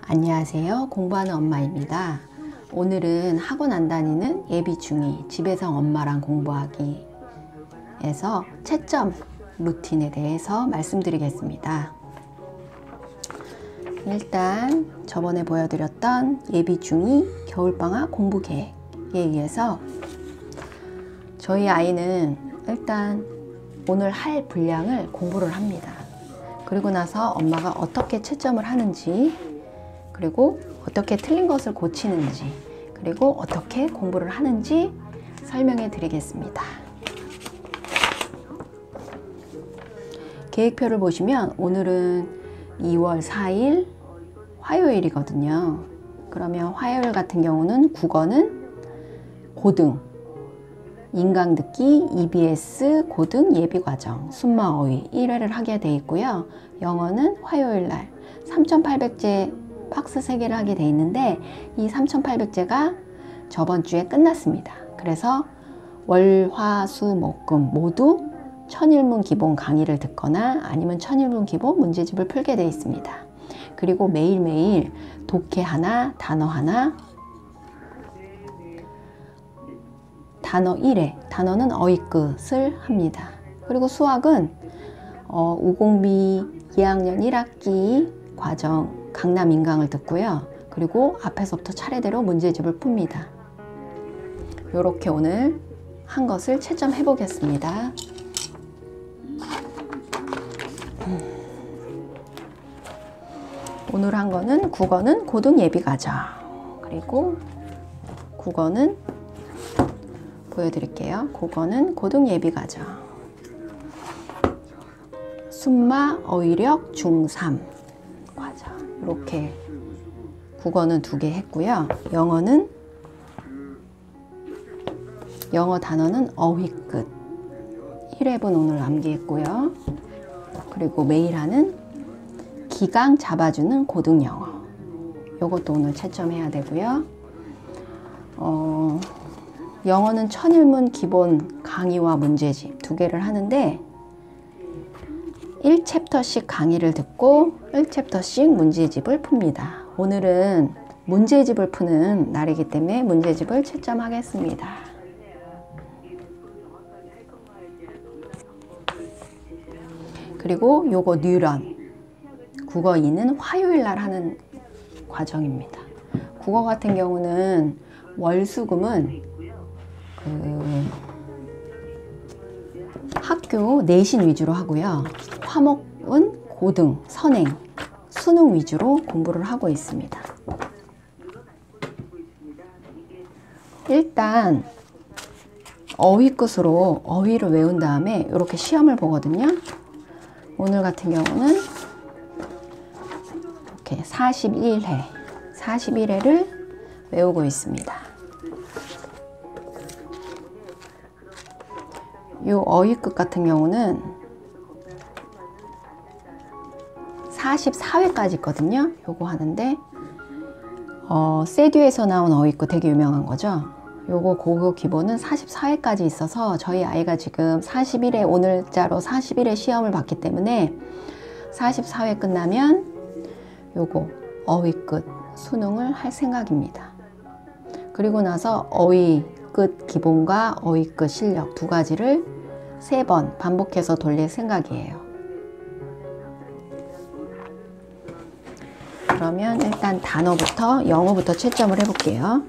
안녕하세요. 공부하는 엄마입니다. 오늘은 학원 안 다니는 예비 중2 집에서 엄마랑 공부하기에서 채점 루틴에 대해서 말씀드리겠습니다. 일단 저번에 보여드렸던 예비 중2 겨울방학 공부 계획에 의해서 저희 아이는 일단 오늘 할 분량을 공부를 합니다. 그리고 나서 엄마가 어떻게 채점을 하는지, 그리고 어떻게 틀린 것을 고치는지, 그리고 어떻게 공부를 하는지 설명해 드리겠습니다. 계획표를 보시면 오늘은 2월 4일 화요일이거든요. 그러면 화요일 같은 경우는 국어는 고등, 인강듣기, EBS 고등 예비과정, 순마 어휘 1회를 하게 돼 있고요. 영어는 화요일날 3800제 박스 3개를 하게 돼 있는데, 이 3800제가 저번 주에 끝났습니다. 그래서 월, 화, 수, 목, 금 모두 천일문 기본 강의를 듣거나 아니면 천일문 기본 문제집을 풀게 돼 있습니다. 그리고 매일매일 독해 하나, 단어 하나, 단어 1회, 단어는 어휘끝을 합니다. 그리고 수학은 우공비 2학년 1학기 과정 강남 인강을 듣고요. 그리고 앞에서부터 차례대로 문제집을 풉니다. 이렇게 오늘 한 것을 채점해 보겠습니다. 오늘 한 거는 국어는 고등 예비과정, 그리고 국어는 보여드릴게요. 국어는 고등 예비과정, 순마 어휘력 중3 과정, 이렇게 국어는 2개 했고요. 영어 단어는 어휘끝 1회분 오늘 암기했고요. 그리고 매일 하는 기강 잡아주는 고등 영어, 요것도 오늘 채점해야 되고요. 영어는 천일문 기본 강의와 문제집 2개를 하는데 1챕터씩 강의를 듣고 1챕터씩 문제집을 풉니다. 오늘은 문제집을 푸는 날이기 때문에 문제집을 채점하겠습니다. 그리고 요거 뉴런, 국어 2는 화요일 날 하는 과정입니다. 국어 같은 경우는 월수금은 학교 내신 위주로 하고요. 화목은 고등, 선행, 수능 위주로 공부를 하고 있습니다. 일단 어휘끝으로 어휘를 외운 다음에 이렇게 시험을 보거든요. 오늘 같은 경우는 이렇게 41회를 외우고 있습니다. 이 어휘끝 같은 경우는 44회까지 있거든요. 요거 하는데 세듀에서 나온 어휘끝 되게 유명한 거죠. 요거 고교 기본은 44회까지 있어서 저희 아이가 지금 41회, 오늘자로 41회 시험을 봤기 때문에 44회 끝나면 요거 어휘끝 수능을 할 생각입니다. 그리고 나서 어휘끝 기본과 어휘끝 실력 2가지를 3번 반복해서 돌릴 생각이에요. 그러면 일단 단어부터, 영어부터 채점을 해볼게요.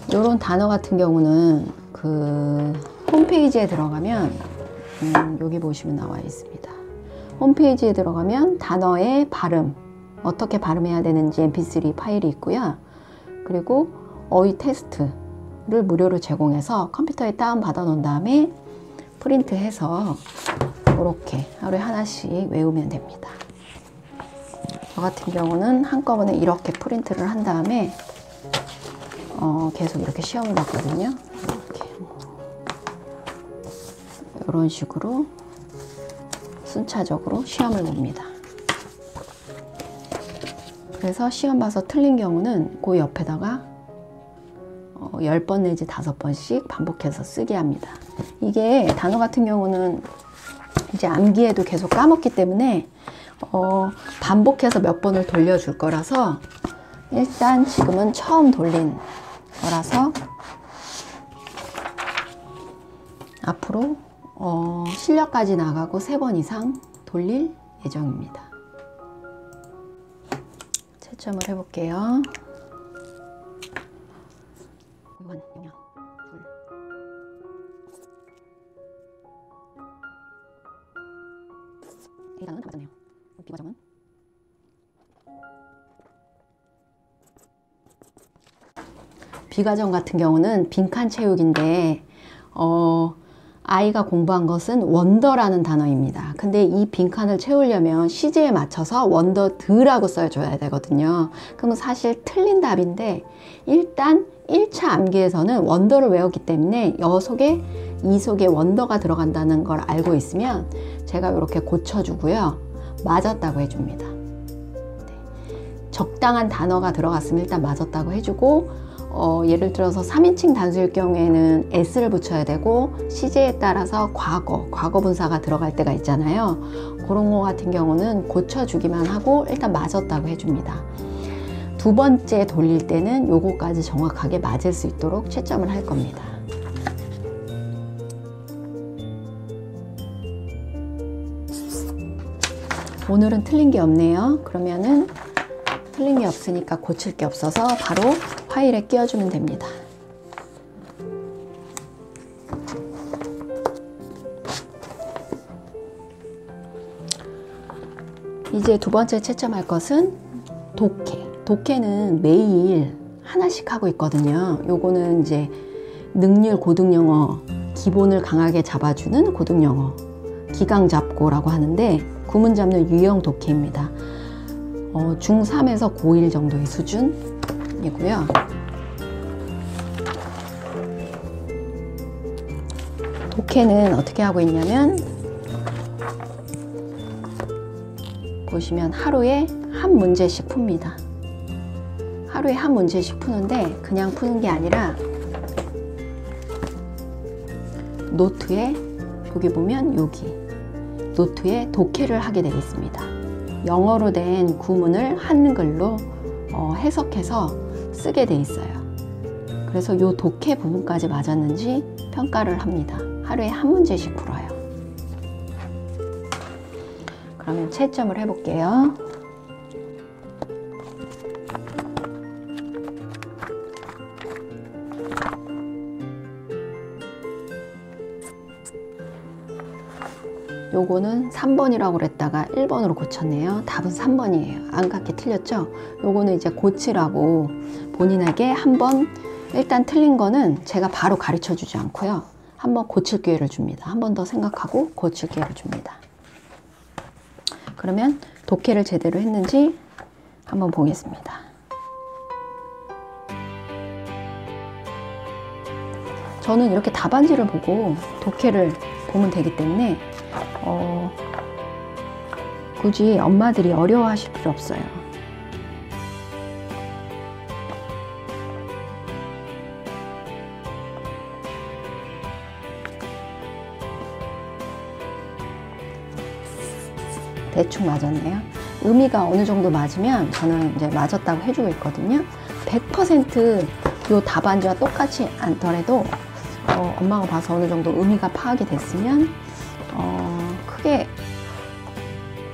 이런 단어 같은 경우는 그 홈페이지에 들어가면 여기 보시면 나와 있습니다. 홈페이지에 들어가면 단어의 발음, 어떻게 발음해야 되는지 mp3 파일이 있고요. 그리고 어휘 테스트를 무료로 제공해서 컴퓨터에 다운 받아 놓은 다음에 프린트해서 이렇게 하루에 하나씩 외우면 됩니다. 저 같은 경우는 한꺼번에 이렇게 프린트를 한 다음에 계속 이렇게 시험을 봤거든요. 이렇게 이런 식으로 순차적으로 시험을 봅니다. 그래서 시험 봐서 틀린 경우는 그 옆에다가 10번 내지 5번씩 반복해서 쓰게 합니다. 이게 단어 같은 경우는 이제 암기에도 계속 까먹기 때문에 반복해서 몇 번을 돌려줄 거라서 일단 지금은 처음 돌린 거라서 앞으로 실력까지 나가고 3번 이상 돌릴 예정입니다. 채점을 해볼게요. 6번 영양 둘. A단은 다 맞았네요. B과정은 B과정 같은 경우는 빈칸 채우기인데 아이가 공부한 것은 원더라는 단어입니다. 근데 이 빈칸을 채우려면 시제에 맞춰서 원더드라고 써줘야 되거든요. 그러면 사실 틀린 답인데 일단 1차 암기에서는 원더를 외웠기 때문에 여 속에 이 속에 원더가 들어간다는 걸 알고 있으면 제가 이렇게 고쳐주고요. 맞았다고 해줍니다. 네. 적당한 단어가 들어갔으면 일단 맞았다고 해주고 예를 들어서 3인칭 단수일 경우에는 s를 붙여야 되고 시제에 따라서 과거 분사가 들어갈 때가 있잖아요. 그런 거 같은 경우는 고쳐주기만 하고 일단 맞았다고 해줍니다. 두 번째 돌릴 때는 요거까지 정확하게 맞을 수 있도록 채점을 할 겁니다. 오늘은 틀린 게 없네요. 그러면은 틀린 게 없으니까 고칠 게 없어서 바로 파일에 끼워주면 됩니다. 이제 두 번째 채점할 것은 독해. 독해는 매일 하나씩 하고 있거든요. 요거는 이제 능률 고등영어 기본을 강하게 잡아주는 고등영어 기강잡고라고 하는데 구문 잡는 유형 독해입니다. 중3에서 고1 정도의 수준이고요. 독해는 어떻게 하고 있냐면 보시면 하루에 한 문제씩 풉니다. 하루에 한 문제씩 푸는데 그냥 푸는 게 아니라 노트에 여기 보면 여기 노트에 독해를 하게 되어 있습니다. 영어로 된 구문을 한글로 해석해서 쓰게 돼 있어요. 그래서 요 독해 부분까지 맞았는지 평가를 합니다. 하루에 한 문제씩 풀어요. 그러면 채점을 해볼게요. 요거는 3번이라고 그랬다가 1번으로 고쳤네요. 답은 3번이에요. 안같게 틀렸죠? 요거는 이제 고치라고 본인에게 한번 일단 틀린 거는 제가 바로 가르쳐 주지 않고요. 한번 고칠 기회를 줍니다. 한 번 더 생각하고 고칠 기회를 줍니다. 그러면 독해를 제대로 했는지 한번 보겠습니다. 저는 이렇게 답안지를 보고 독해를 보면 되기 때문에 굳이 엄마들이 어려워하실 필요 없어요. 대충 맞았네요. 의미가 어느 정도 맞으면 저는 이제 맞았다고 해주고 있거든요. 100% 요 답안지와 똑같이 않더라도 엄마가 봐서 어느 정도 의미가 파악이 됐으면 크게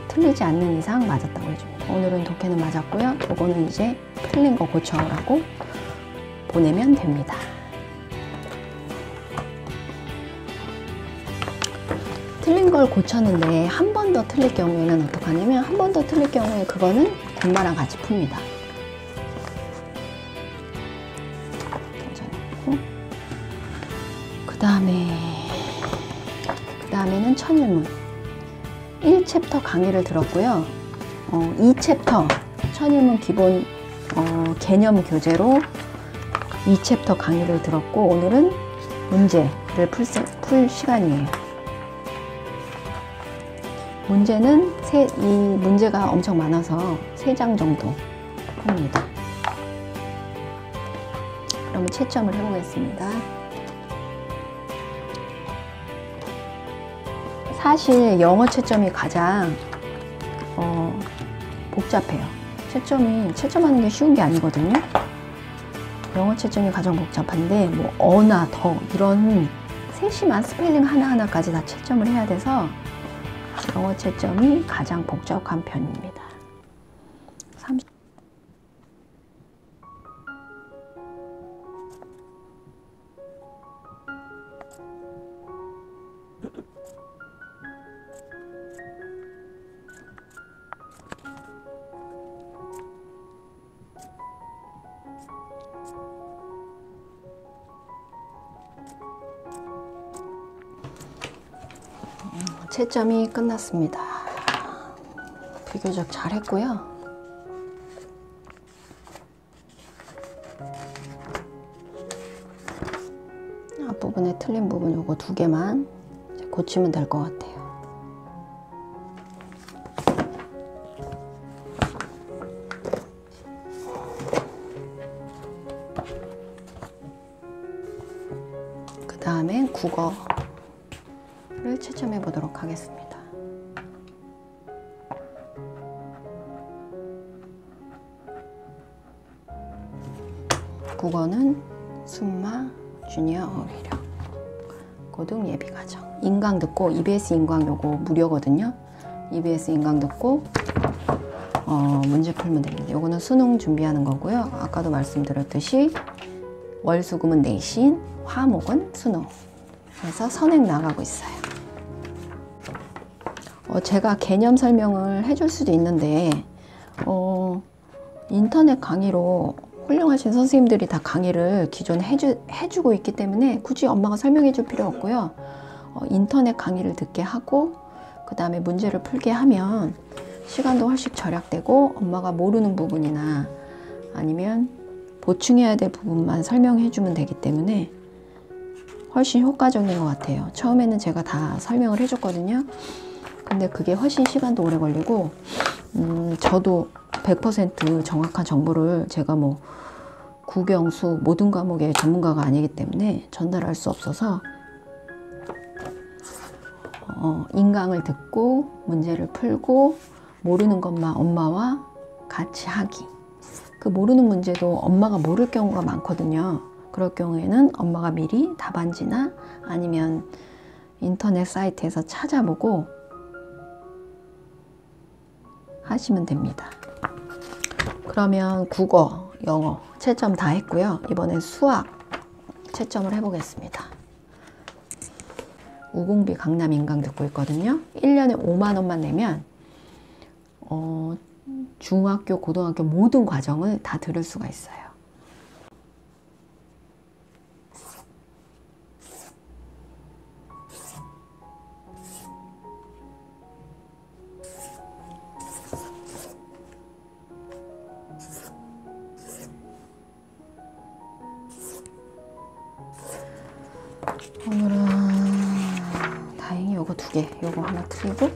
틀리지 않는 이상 맞았다고 해줍니다. 오늘은 독해는 맞았고요. 이거는 이제 틀린 거 고쳐오라고 보내면 됩니다. 틀린 걸 고쳤는데 한 번 더 틀릴 경우에는 어떡하냐면 한 번 더 틀릴 경우에 그거는 엄마랑 같이 풉니다. 그 다음에는 천일문 1챕터 강의를 들었고요. 2챕터 천일문 기본 개념 교재로 2챕터 강의를 들었고 오늘은 문제를 풀 시간이에요. 문제는 이 문제가 엄청 많아서 3장 정도 봅니다. 그러면 채점을 해보겠습니다. 사실 영어 채점이 가장 복잡해요. 채점하는 게 쉬운 게 아니거든요. 영어 채점이 가장 복잡한데 뭐 어나 더 이런 세심한 스펠링 하나하나까지 다 채점을 해야 돼서 영어 채점이 가장 복잡한 편입니다. 채점이 끝났습니다. 비교적 잘 했고요. 앞부분에 틀린 부분 요거 2개만 고치면 될 것 같아요. 그 다음엔 국어를 채점해 보도록 하겠습니다. 국어는 순마 주니어 어휘력 고등 예비과정 인강 듣고 EBS 인강 요거 무료거든요. EBS 인강 듣고 문제 풀면 됩니다. 요거는 수능 준비하는 거고요. 아까도 말씀드렸듯이 월수금은 내신, 화목은 수능. 그래서 선행 나가고 있어요. 제가 개념 설명을 해줄 수도 있는데 인터넷 강의로 훌륭하신 선생님들이 다 강의를 기존에 해주고 있기 때문에 굳이 엄마가 설명해 줄 필요 없고요. 인터넷 강의를 듣게 하고 그 다음에 문제를 풀게 하면 시간도 훨씬 절약되고 엄마가 모르는 부분이나 아니면 보충해야 될 부분만 설명해 주면 되기 때문에 훨씬 효과적인 것 같아요. 처음에는 제가 다 설명을 해줬거든요. 근데 그게 훨씬 시간도 오래 걸리고 저도 100% 정확한 정보를 제가 뭐 국영수 모든 과목의 전문가가 아니기 때문에 전달할 수 없어서 인강을 듣고 문제를 풀고 모르는 것만 엄마와 같이 하기. 그 모르는 문제도 엄마가 모를 경우가 많거든요. 그럴 경우에는 엄마가 미리 답안지나 아니면 인터넷 사이트에서 찾아보고 하시면 됩니다. 그러면 국어, 영어 채점 다 했고요. 이번엔 수학 채점을 해보겠습니다. 우공비 강남 인강 듣고 있거든요. 1년에 5만 원만 내면 중학교, 고등학교 모든 과정을 다 들을 수가 있어요. 오늘은 다행히 요거 2개, 요거 하나 틀리고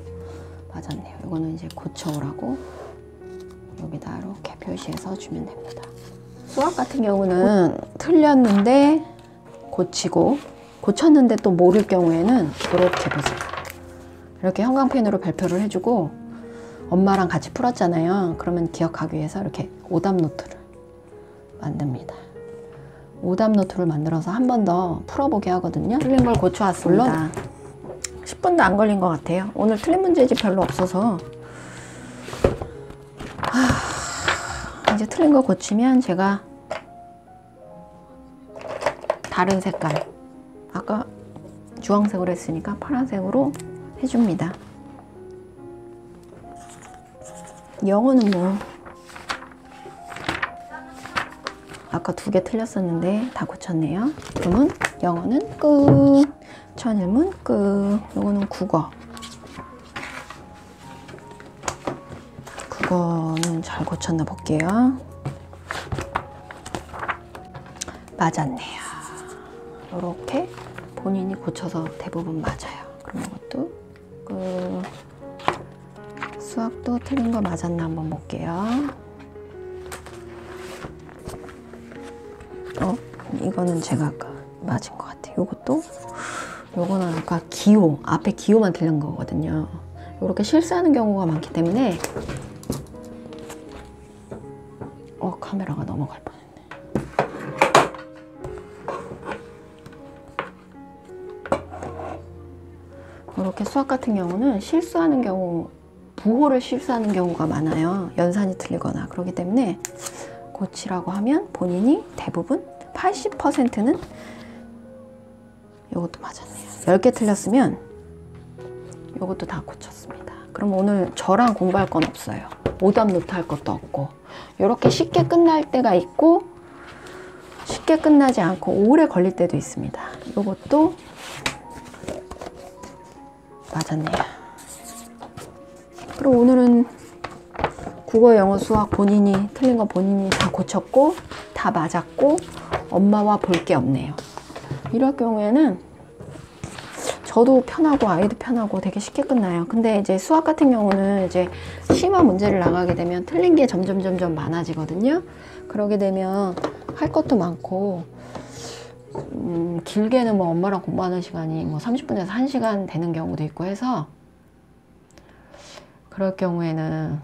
맞았네요. 요거는 이제 고쳐오라고 여기다 이렇게 표시해서 주면 됩니다. 수학 같은 경우는 틀렸는데 고치고 고쳤는데 또 모를 경우에는 이렇게 보세요. 이렇게 형광펜으로 발표를 해주고 엄마랑 같이 풀었잖아요. 그러면 기억하기 위해서 이렇게 오답 노트를 만듭니다. 오답 노트를 만들어서 한 번 더 풀어보게 하거든요. 틀린 걸 고쳐왔습니다. 물론 10분도 안 걸린 것 같아요. 오늘 틀린 문제집 별로 없어서 이제 틀린 거 고치면 제가 다른 색깔 아까 주황색으로 했으니까 파란색으로 해줍니다. 영어는 뭐 아까 2개 틀렸었는데 다 고쳤네요. 그러면 영어는 끝. 천일문 끝. 요거는 국어. 국어는 잘 고쳤나 볼게요. 맞았네요. 요렇게 본인이 고쳐서 대부분 맞아요. 그럼 이것도 끝. 수학도 틀린 거 맞았나 한번 볼게요. 이거는 제가 아까 맞은 것 같아요. 요거는 아까 기호, 앞에 기호만 틀린 거거든요. 이렇게 실수하는 경우가 많기 때문에 카메라가 넘어갈 뻔했네. 이렇게 수학 같은 경우는 실수하는 경우, 부호를 실수하는 경우가 많아요. 연산이 틀리거나. 그렇기 때문에 고치라고 하면 본인이 대부분 80%는 이것도 맞았네요. 10개 틀렸으면 이것도 다 고쳤습니다. 그럼 오늘 저랑 공부할 건 없어요. 오답 노트 할 것도 없고, 이렇게 쉽게 끝날 때가 있고 쉽게 끝나지 않고 오래 걸릴 때도 있습니다. 이것도 맞았네요. 그리고 오늘은 국어, 영어, 수학 본인이 틀린 거 본인이 다 고쳤고 다 맞았고 엄마와 볼 게 없네요. 이럴 경우에는 저도 편하고 아이도 편하고 되게 쉽게 끝나요. 근데 이제 수학 같은 경우는 이제 심화 문제를 나가게 되면 틀린 게 점점 많아지거든요. 그러게 되면 할 것도 많고 길게는 뭐 엄마랑 공부하는 시간이 뭐 30분에서 1시간 되는 경우도 있고 해서 그럴 경우에는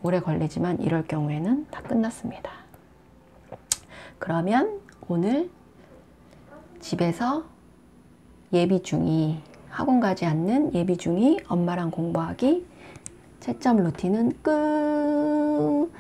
오래 걸리지만 이럴 경우에는 다 끝났습니다. 그러면 오늘 집에서 예비 중이, 학원 가지 않는 예비 중이 엄마랑 공부하기 채점 루틴은 끝.